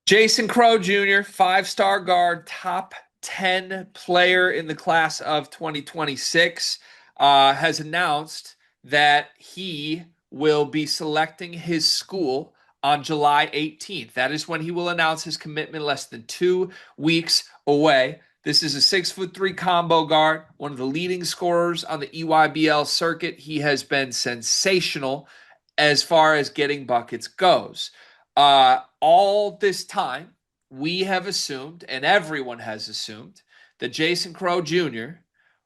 Jason Crowe Jr., five-star guard, top 10 player in the class of 2026, has announced that he will be selecting his school on July 18th. That is when he will announce his commitment, less than 2 weeks away. This is a 6'3" combo guard, one of the leading scorers on the EYBL circuit. He has been sensational as far as getting buckets goes. All this time, we have assumed, and everyone has assumed, that Jason Crowe Jr.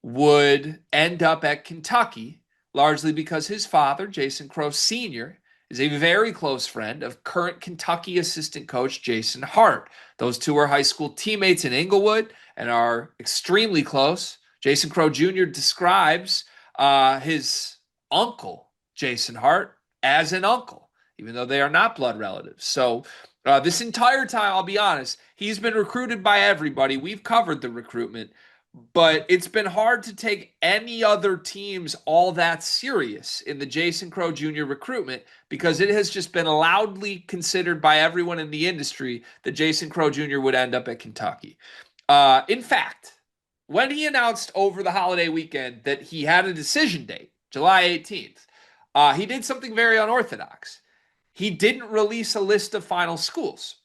would end up at Kentucky, largely because his father, Jason Crowe Sr., is a very close friend of current Kentucky assistant coach Jason Hart. Those two are high school teammates in Inglewood and are extremely close. Jason Crowe Jr. describes his uncle, Jason Hart, as an uncle, even though they are not blood relatives. So this entire time, I'll be honest, he's been recruited by everybody. We've covered the recruitment, but it's been hard to take any other teams all that serious in the Jason Crowe Jr. recruitment because it has just been loudly considered by everyone in the industry that Jason Crowe Jr. would end up at Kentucky. In fact, when he announced over the holiday weekend that he had a decision date, July 18th, he did something very unorthodox. He didn't release a list of final schools.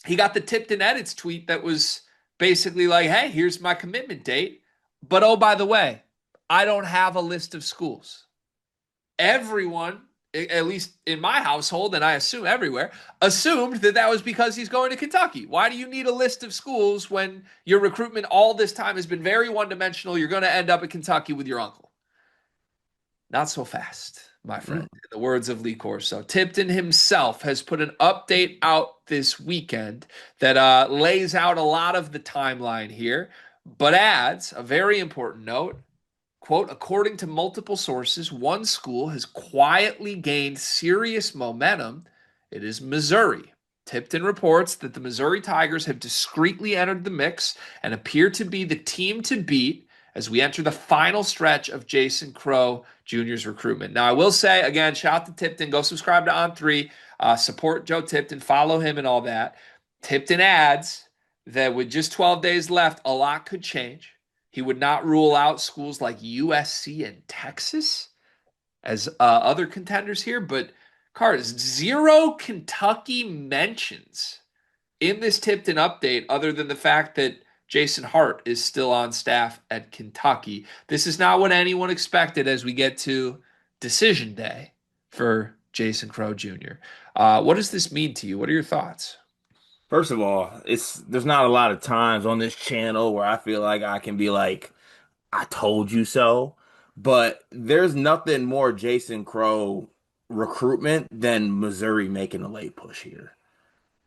He got the Tipton Edits tweet that was basically like, hey, here's my commitment date. But oh, by the way, I don't have a list of schools. Everyone, at least in my household, and I assume everywhere, assumed that that was because he's going to Kentucky. Why do you need a list of schools when your recruitment all this time has been very one-dimensional? You're going to end up at Kentucky with your uncle. Not so fast, my friend, in the words of Lee Corso. Tipton himself has put an update out this weekend that lays out a lot of the timeline here, but adds a very important note. Quote, according to multiple sources, one school has quietly gained serious momentum. It is Missouri. Tipton reports that the Missouri Tigers have discreetly entered the mix and appear to be the team to beat as we enter the final stretch of Jason Crowe Jr.'s recruitment. Now, I will say, again, shout out to Tipton. Go subscribe to On3. Support Joe Tipton. Follow him and all that. Tipton adds that with just 12 days left, a lot could change. He would not rule out schools like USC and Texas as other contenders here, but Cars, zero Kentucky mentions in this Tipton update other than the fact that Jason Hart is still on staff at Kentucky. This is not what anyone expected as we get to decision day for Jason Crowe Jr. What does this mean to you? What are your thoughts? First of all, there's not a lot of times on this channel where I feel like I can be like, I told you so. But there's nothing more Jason Crowe recruitment than Missouri making a late push here,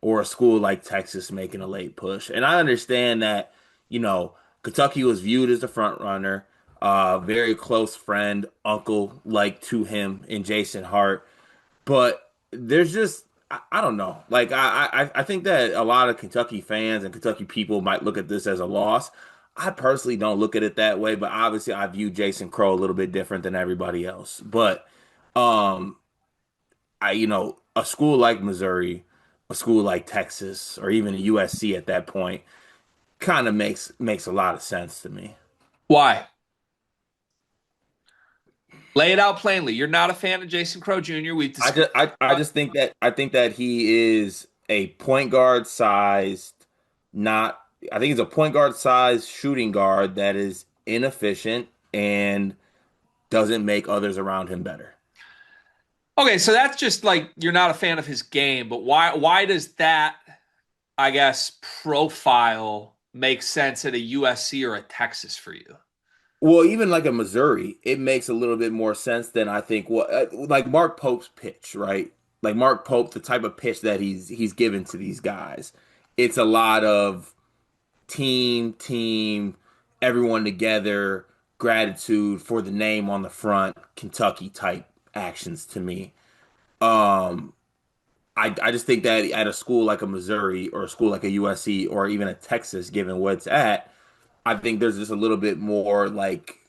or a school like Texas making a late push. And I understand that, you know, Kentucky was viewed as the front runner, very close friend, uncle like to him in Jason Hart. But there's just I don't know. Like I think that a lot of Kentucky fans and Kentucky people might look at this as a loss. I personally don't look at it that way, but obviously I view Jason Crowe a little bit different than everybody else. But um a school like Missouri, a school like Texas, or even USC at that point kind of makes a lot of sense to me. Why? Lay it out plainly. You're not a fan of Jason Crowe Jr. We've discussed. I just think that he is a point guard sized, not I think he's a point guard sized shooting guard that is inefficient and doesn't make others around him better. Okay, so that's just like you're not a fan of his game, but why does that, I guess, profile make sense at a USC or a Texas for you? Well, even like a Missouri, it makes a little bit more sense than I think what like Mark Pope's pitch, right? Like Mark Pope, the type of pitch that he's given to these guys. It's a lot of team, everyone together, gratitude for the name on the front, Kentucky type actions to me. Um, I just think that at a school like a Missouri or a school like a USC or even a Texas, given where it's at, I think there's just a little bit more like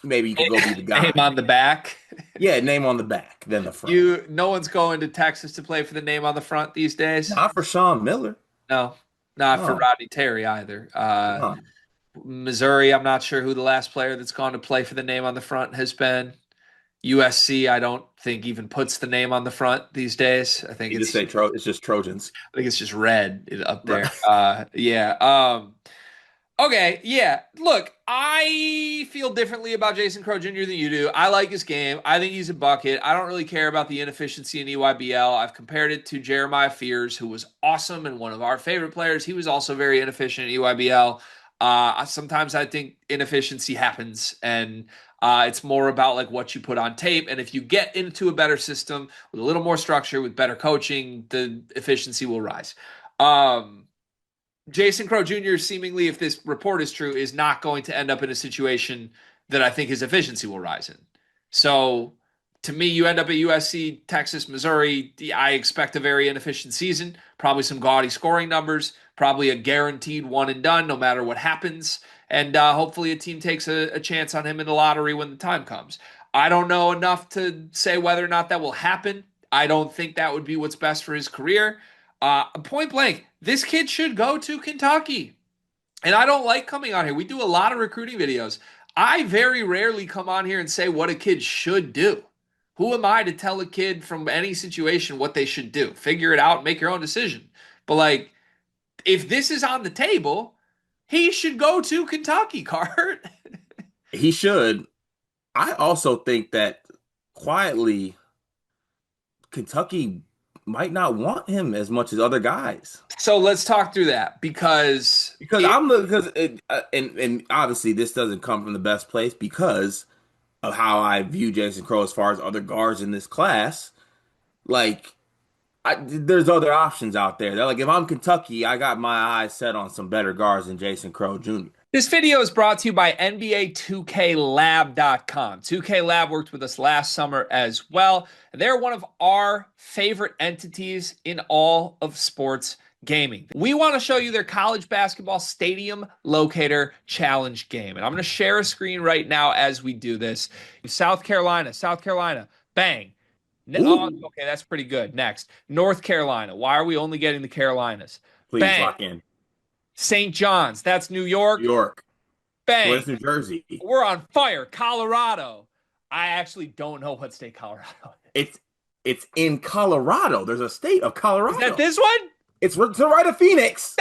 maybe you could go be the Name guy. on the back. Yeah, name on the back, then the front. No one's going to Texas to play for the name on the front these days. Not for Sean Miller. No, not for No, Rodney Terry either. no. Missouri, I'm not sure who the last player that's gone to play for the name on the front has been. USC, I don't think even puts the name on the front these days. You just say it's just Trojans. I think it's just red up Right. there. Yeah. Okay, yeah. Look, I feel differently about Jason Crowe Jr. than you do. I like his game. I think he's a bucket. I don't really care about the inefficiency in EYBL. I've compared it to Jeremiah Fears, who was awesome and one of our favorite players. He was also very inefficient at EYBL. Sometimes I think inefficiency happens, and it's more about like what you put on tape. And if you get into a better system with a little more structure, with better coaching, the efficiency will rise. Jason Crowe Jr. seemingly, if this report is true, is not going to end up in a situation that I think his efficiency will rise in. So to me, you end up at USC, Texas, Missouri. I expect a very inefficient season, probably some gaudy scoring numbers, probably a guaranteed one and done no matter what happens. And hopefully a team takes a chance on him in the lottery when the time comes. I don't know enough to say whether or not that will happen. I don't think that would be what's best for his career. Point blank, this kid should go to Kentucky. And I don't like coming on here. We do a lot of recruiting videos. I very rarely come on here and say what a kid should do. Who am I to tell a kid from any situation what they should do? Figure it out, make your own decision. But like, if this is on the table, he should go to Kentucky, Cart. He should. I also think that quietly Kentucky might not want him as much as other guys. So let's talk through that because Because and obviously this doesn't come from the best place because of how I view Jason Crowe as far as other guards in this class. Like there's other options out there. They're like if I'm Kentucky, I got my eyes set on some better guards than Jason Crowe Jr. this video is brought to you by NBA2KLab.com. 2K Lab worked with us last summer as well, and they're one of our favorite entities in all of sports gaming. We want to show you their college basketball stadium locator challenge game, and I'm going to share a screen right now as we do this. South Carolina, bang. Oh, Ooh, okay, that's pretty good. Next, North Carolina. Why are we only getting the Carolinas? please Bang. lock in. St. John's, that's New New York. York. Bang. Where's New Jersey? We're on fire. Colorado. I actually don't know what state Colorado is. It's in Colorado. There's a state of Is that Colorado. this one? It's to the right of Phoenix.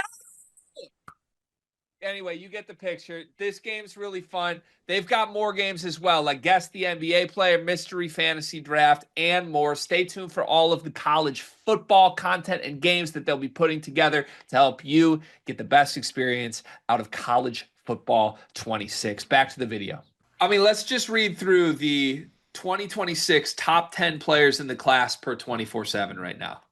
Anyway, you get the picture. This game's really fun. They've got more games as well, like Guess the NBA Player, Mystery Fantasy Draft, and more. Stay tuned for all of the college football content and games that they'll be putting together to help you get the best experience out of college football 26. Back to the video. I mean, let's just read through the 2026 top 10 players in the class per 24/7 right now.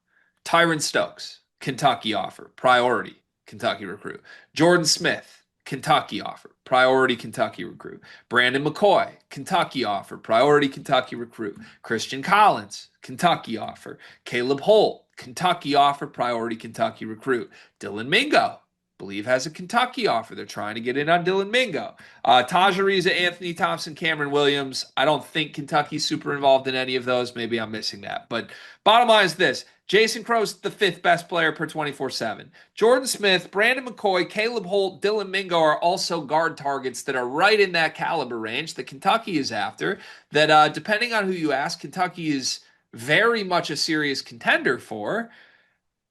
Tyron Stokes, Kentucky offer, priority, Kentucky recruit. Jordan Smith, Kentucky offer, priority Kentucky recruit. Brandon McCoy, Kentucky offer, priority Kentucky recruit. Christian Collins, Kentucky offer. Caleb Holt, Kentucky offer, priority Kentucky recruit. Dylan Mingo, believe has a Kentucky offer. They're trying to get in on Dylan Mingo. Taj Ariza, Anthony Thompson, Cameron Williams. I don't think Kentucky's super involved in any of those. Maybe I'm missing that. But bottom line is this. Jason Crowe's the fifth best player per 24/7. Jordan Smith, Brandon McCoy, Caleb Holt, Dylan Mingo are also guard targets that are right in that caliber range that Kentucky is after. That depending on who you ask, Kentucky is very much a serious contender for.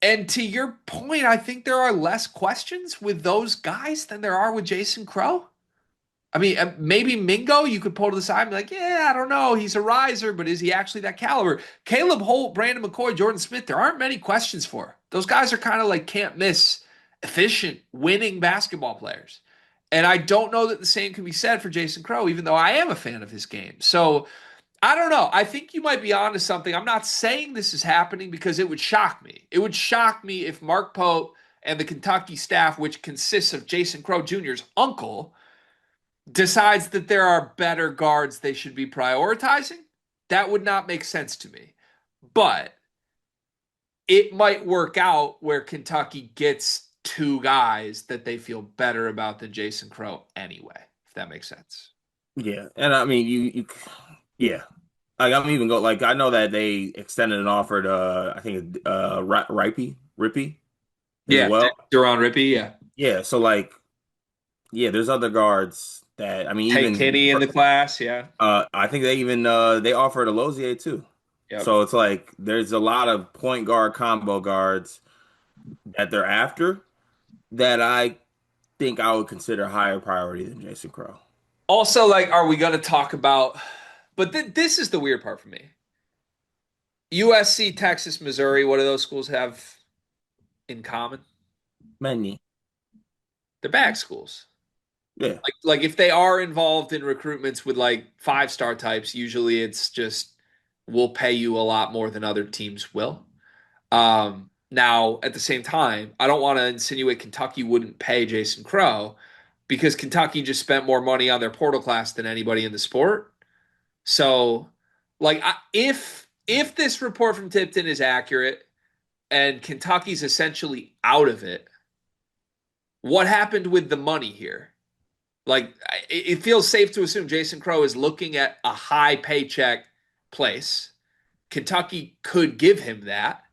And to your point, I think there are less questions with those guys than there are with Jason Crowe. I mean, maybe Mingo, you could pull to the side and be like, yeah, I don't know. He's a riser, but is he actually that caliber? Caleb Holt, Brandon McCoy, Jordan Smith, there aren't many questions for. Those guys are kind of like can't miss, efficient, winning basketball players. And I don't know that the same can be said for Jason Crowe, even though I am a fan of his game. So I don't know. I think you might be onto something. I'm not saying this is happening because it would shock me. It would shock me if Mark Pope and the Kentucky staff, which consists of Jason Crowe Jr.'s uncle, decides that there are better guards they should be prioritizing. That would not make sense to me. But it might work out where Kentucky gets two guys that they feel better about than Jason Crowe anyway, if that makes sense. Yeah, and I mean yeah. Like I'm even go like I know that they extended an offer to I think Rippy as Yeah, well. Duron Rippey. Yeah, Yeah, so like yeah, there's other guards that I mean Tay even Kinney in the class. Yeah, I think they even they offered a Lozier too. yep. So it's like there's a lot of point guard combo guards that they're after that I think I would consider higher priority than Jason Crowe. Also, like, are we going to talk about? But this is the weird part for me. USC, Texas, Missouri. What do those schools have in common? Many. They're bag schools. Yeah. Like if they are involved in recruitments with like five-star types, usually it's just we'll pay you a lot more than other teams will. Now, at the same time, I don't want to insinuate Kentucky wouldn't pay Jason Crowe because Kentucky just spent more money on their portal class than anybody in the sport. So, like, if this report from Tipton is accurate and Kentucky's essentially out of it, what happened with the money here? Like, it feels safe to assume Jason Crowe is looking at a high paycheck place. Kentucky could give him that.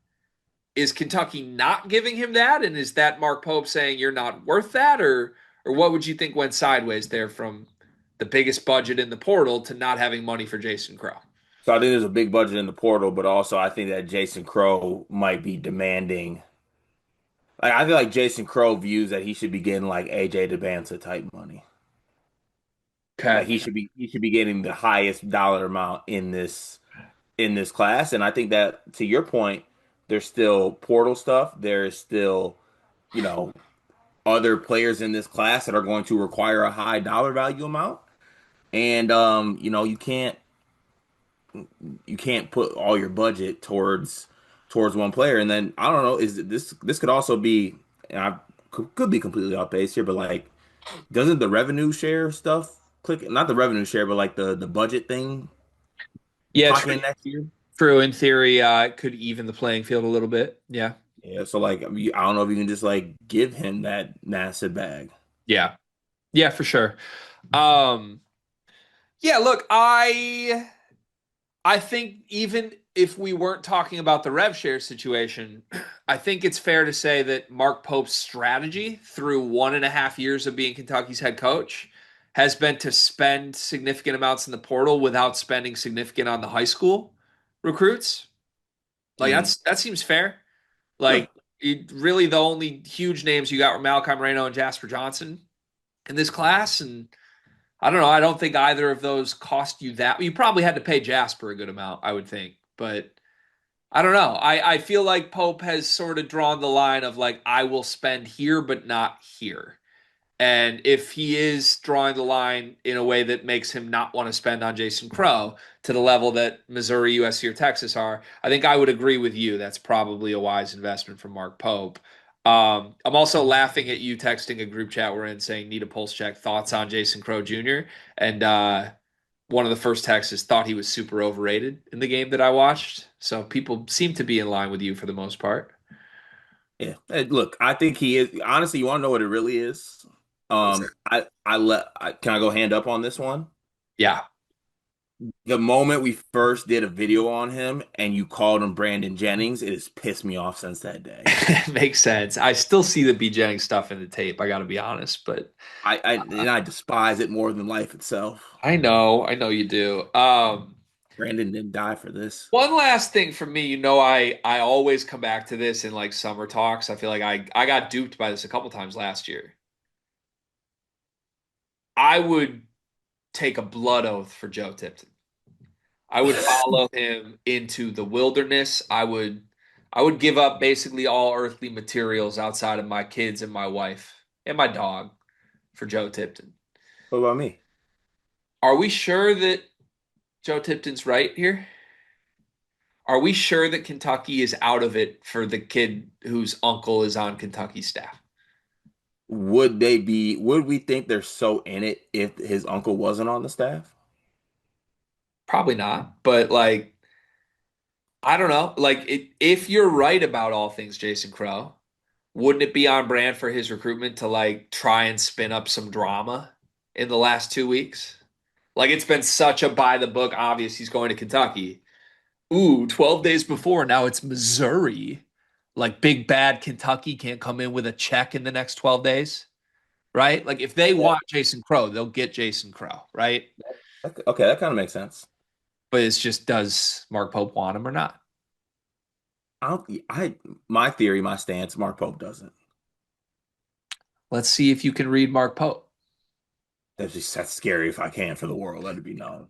Is Kentucky not giving him that? And is that Mark Pope saying you're not worth that? Or what would you think went sideways there from the biggest budget in the portal to not having money for Jason Crowe? So I think there's a big budget in the portal, but also I think that Jason Crowe might be demanding. Like I feel like Jason Crowe views that he should be getting like AJ DeBanza type money. Okay. Like he should be getting the highest dollar amount in this class. And I think that to your point, there's still portal stuff. There's still, you know, other players in this class that are going to require a high dollar value amount. And you know, you can't put all your budget towards one player. And then I don't know, this could also be, and I could be completely off base here, but like, doesn't the revenue share stuff click? Not the revenue share, but like the budget thing Yeah, clock true. in next year. True. In theory, it could even the playing field a little bit. Yeah. Yeah, so like I don't know if you can just like give him that massive bag. Yeah. Yeah, for sure. Um, yeah, look, I think even if we weren't talking about the rev share situation, I think it's fair to say that Mark Pope's strategy through 1.5 years of being Kentucky's head coach has been to spend significant amounts in the portal without spending significant on the high school recruits. Like Mm, that seems fair. yeah. Like really the only huge names you got were Malachi Moreno and Jasper Johnson in this class, and I don't know. I don't think either of those cost you that. You probably had to pay Jasper a good amount, I would think. But I don't know. I feel like Pope has sort of drawn the line of like, I will spend here, but not here. And if he is drawing the line in a way that makes him not want to spend on Jason Crowe to the level that Missouri, USC, or Texas are, I think I would agree with you. That's probably a wise investment from Mark Pope. I'm also laughing at you texting a group chat we're in saying need a pulse check thoughts on Jason Crowe Jr. And one of the first texts is thought he was super overrated in the game that I watched. So people seem to be in line with you for the most part. Yeah. Hey, look, I think he is honestly, you want to know what it really is? What's that? Can I go hand up on this one? Yeah. The moment we first did a video on him and you called him Brandon Jennings, it has pissed me off since that day. Makes sense. I still see the B Jennings stuff in the tape. I got to be honest, but And I despise it more than life itself. I know you do. Brandon didn't die for this. One last thing for me, I always come back to this in like summer talks. I feel like I got duped by this a couple times last year. I would take a blood oath for Joe Tipton. I would follow him into the wilderness. I would give up basically all earthly materials outside of my kids and my wife and my dog for Joe Tipton. What about me? Are we sure that Joe Tipton's right here? Are we sure that Kentucky is out of it for the kid whose uncle is on Kentucky's staff? Would we think they're so in it if his uncle wasn't on the staff? Probably not. But like, I don't know. Like, if you're right about all things Jason Crowe, wouldn't it be on brand for his recruitment to like try and spin up some drama in the last 2 weeks? Like it's been such a by the book obvious he's going to Kentucky. Ooh, 12 days before, now it's Missouri. Like big bad Kentucky can't come in with a check in the next 12 days, right? Like if they Yeah. want Jason Crowe, they'll get Jason Crowe, right? Okay, that kind of makes sense. But it's just does Mark Pope want him or not? I my theory, my stance, Mark Pope doesn't. Let's see if you can read Mark Pope. That's scary if I can for the world. Let it be known.